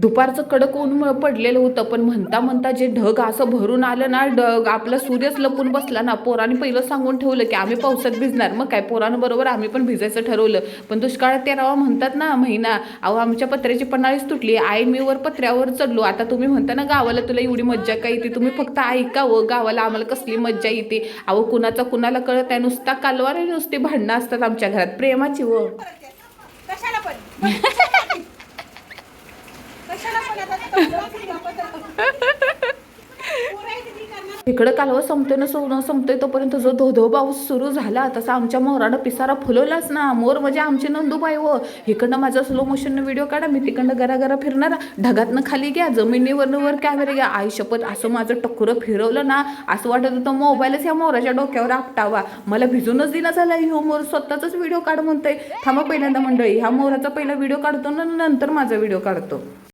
दुपारचं कडक ऊन पडलेलं होतं, पण म्हणता म्हणता जे ढग असं भरून आलं ना, ढग आपला सूर्यच लपून बसला ना. पोरांनी पहिलं सांगून ठेवलं की आम्ही पावसात भिजणार. मग काय पोरांबरोबर आम्ही पण भिजायचं ठरवलं. पण दुष्काळात 13वा म्हणतात ना महिना, अहो आमच्या पत्र्याची पन्हाळीच तुटली. आई मी वर पत्र्यावर चढलो. आता तुम्ही म्हणता ना गावाला तुला एवढी मज्जा काय येते, तुम्ही फक्त ऐकावं गावाला आम्हाला कसली मज्जा येते. अहो कुणाचा कुणाला कळत आहे, नुसता कालवा रे, नुसती भांडणं असतात आमच्या घरात प्रेमाची. व कशाला पण कशाला इकडं कालवा संपतोय ना संपतोय तोपर्यंत जो धो पाऊस सुरू झाला, तसा आमच्या मोरानं पिसारा फुलवलाच ना. मोर म्हणजे आमची नंदूबाई. व इकडनं माझा स्लो मोशन व्हिडिओ काढा, मी तिकडनं गरा फिरणार, ढगातनं खाली घ्या, जमिनीवरनं वर कॅमेरा घ्या. आई शपथ असं माझं टकुरं फिरवलं ना, असं वाटत होतं मोबाईलच ह्या मोराच्या डोक्यावर आपटावा. मला भिजूनच दिना झाला. ह्यो मोर स्वतःचाच व्हिडिओ काढ म्हणतोय. थांबा पहिल्यांदा मंडळी, ह्या मोराचा पहिला व्हिडिओ काढतो ना, नंतर माझा व्हिडिओ काढतो.